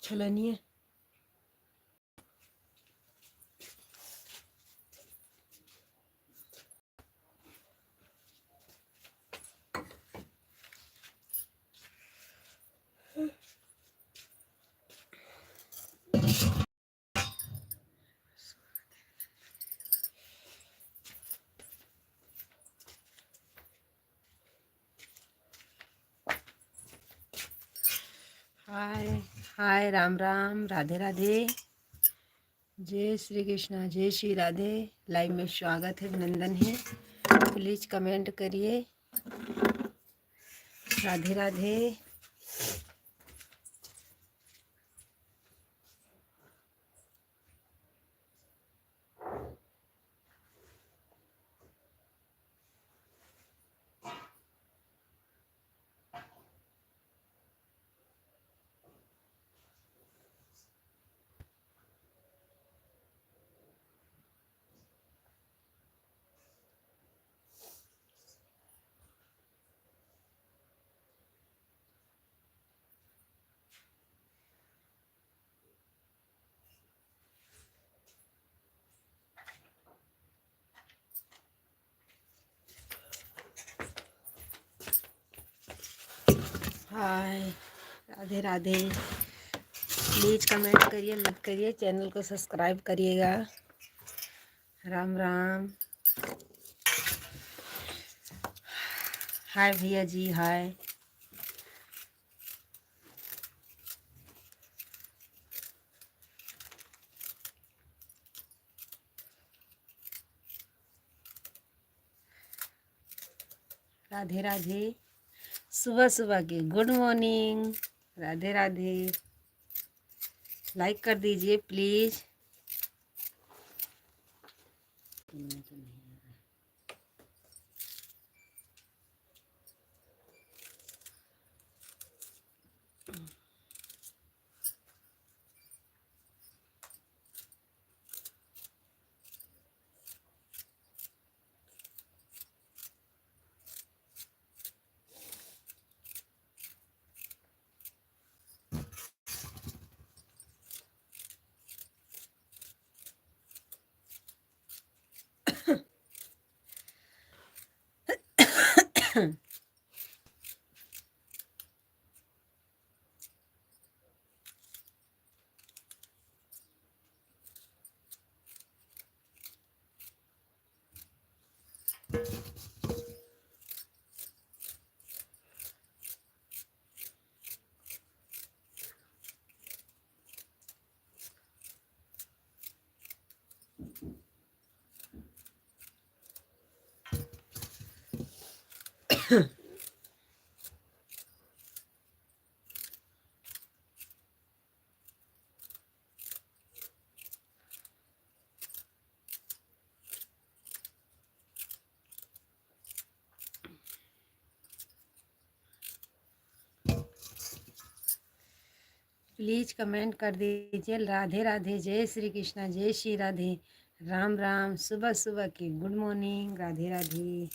छलनी है। हाय हाय, राम राम, राधे राधे, जय श्री कृष्णा, जय श्री राधे। लाइव में स्वागत है, अभिनंदन है। प्लीज कमेंट करिए। राधे राधे। हाय, राधे राधे। प्लीज कमेंट करिए, लाइक करिए, चैनल को सब्सक्राइब करिएगा। राम राम। हाय भैया जी, हाय। राधे राधे। सुबह सुबह की good morning. Radhe Radhe. Like कर दीजिए प्लीज। प्लीज कमेंट कर दीजिए। राधे राधे, जय श्री कृष्णा, जय श्री राधे, राम राम। सुबह सुबह की good morning. Radhe Radhe.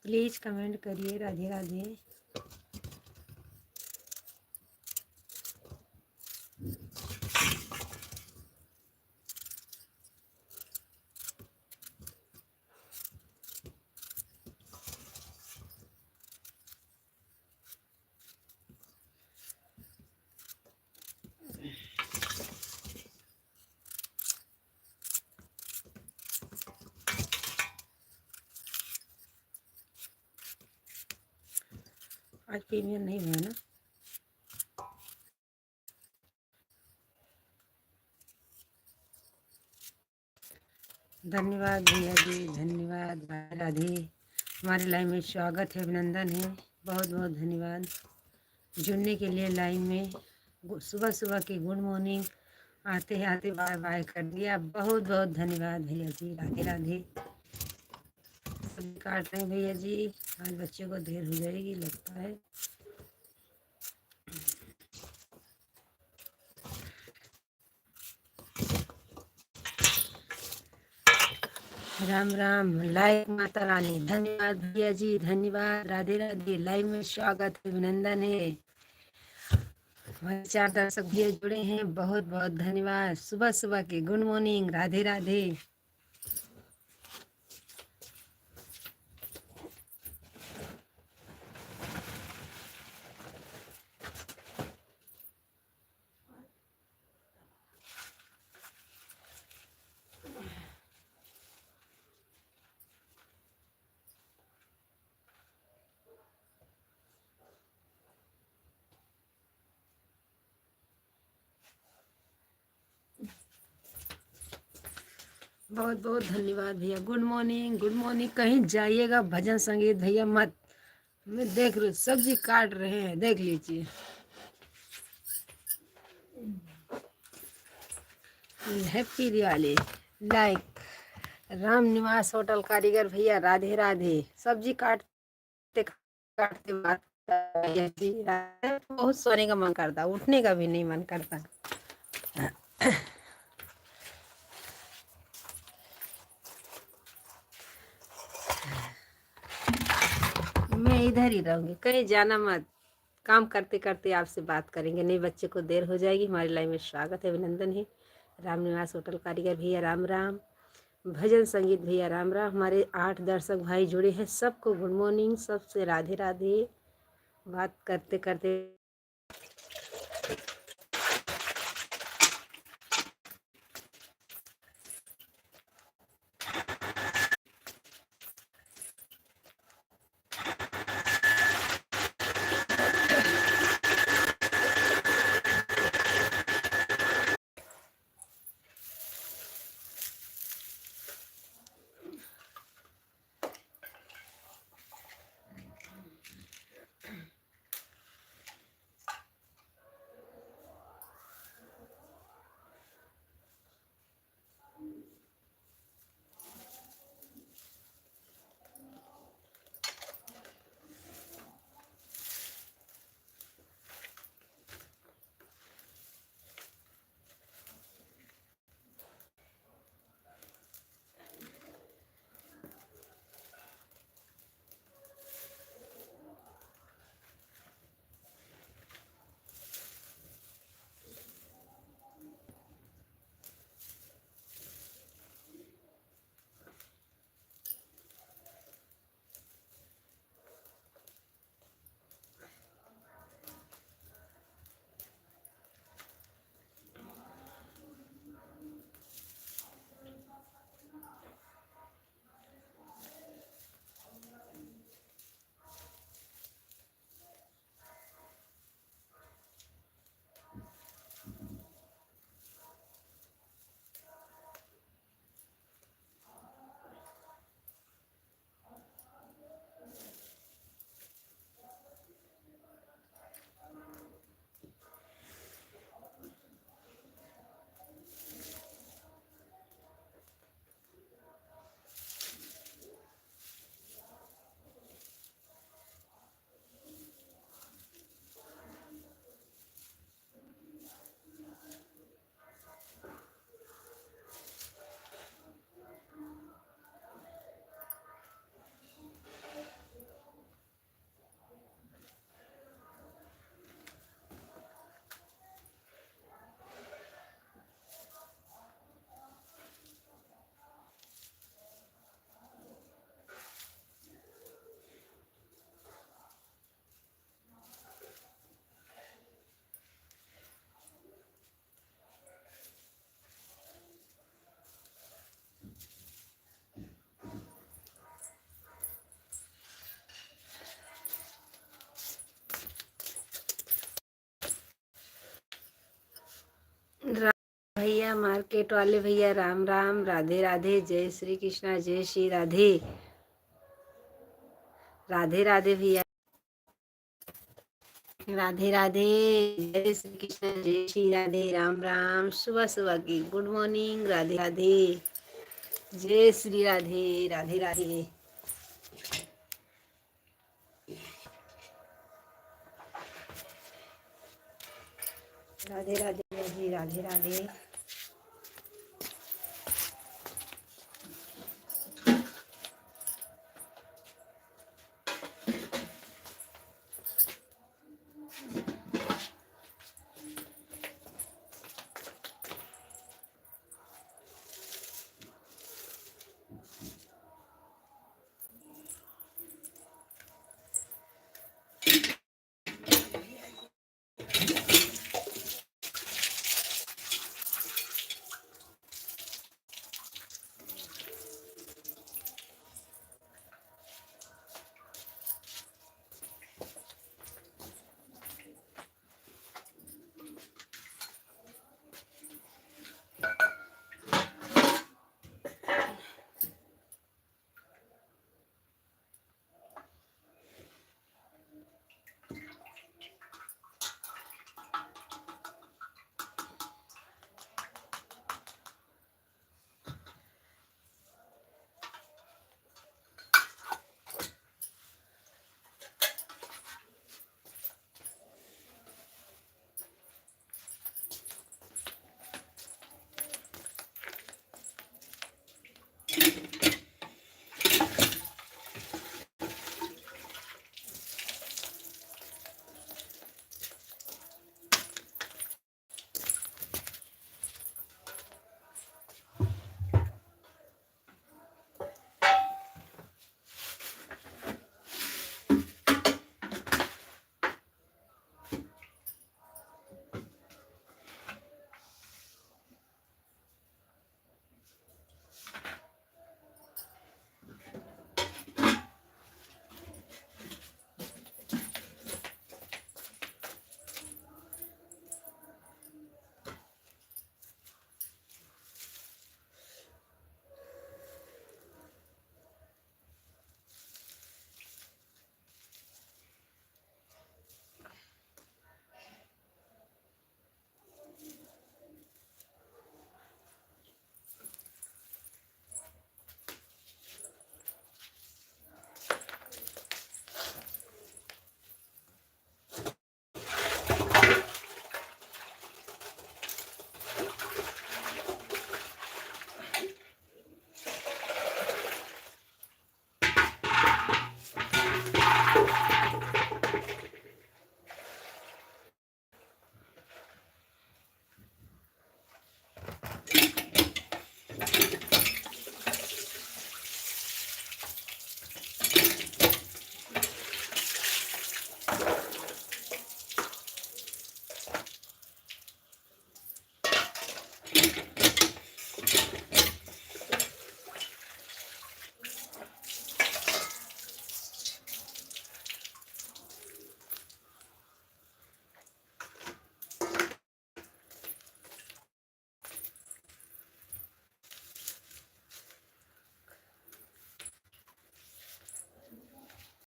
Please comment करिए। राधे राधे। आज प्रीमियम नहीं हुआ ना। धन्यवाद भैया जी, धन्यवाद। राधे राधे। हमारे लाइव में स्वागत है, अभिनंदन है। बहुत बहुत धन्यवाद जुड़ने के लिए लाइव में। सुबह सुबह की गुड मॉर्निंग। आते आते बाय बाय कर दिया। बहुत बहुत धन्यवाद भैया जी। राधे राधे। काट रहे हैं भैया जी, आज बच्चे को देर हो जाएगी लगता है। राम राम। लाइक माता रानी। धन्यवाद भैया जी, धन्यवाद। राधे राधे। लाइव में स्वागत है, अभिनंदन है। हमारे 4 दर्शक भैया जुड़े हैं, बहुत बहुत धन्यवाद। सुबह सुबह की गुड मॉर्निंग। राधे राधे। बहुत बहुत धन्यवाद भैया। Good morning, good morning. कहीं जाइएगा भजन संगीत भैया मत। मैं देख रही सब्जी काट रहे हैं, देख लीजिए। Happy Diwali. Like Ram Niwas hotel कारीगर भैया, राधे राधे। सब्जी काटते काटते बात भैया जी। बहुत सोने का मन करता, उठने का भी नहीं मन करता। मैं इधर ही रहूंगी, कहीं जाना मत। काम करते करते आपसे बात करेंगे। नहीं बच्चे को देर हो जाएगी। हमारे लाइव में स्वागत है, अभिनंदन है। राम निवास होटल कारीगर भैया राम राम। भजन संगीत भैया राम राम। हमारे 8 दर्शक भाई जुड़े हैं, सबको गुड मॉर्निंग, सबसे राधे राधे। बात करते करते नया मार्केट वाले भैया राम राम, राधे राधे, जय श्री कृष्णा, जय श्री राधे, राधे राधे भैया, राधे राधे, जय श्री कृष्ण, जय श्री राधे, राम राम, सुबह सुबह की गुड मॉर्निंग, राधे राधे, जय श्री राधे, राधे राधे, राधे राधे, राधे राधे,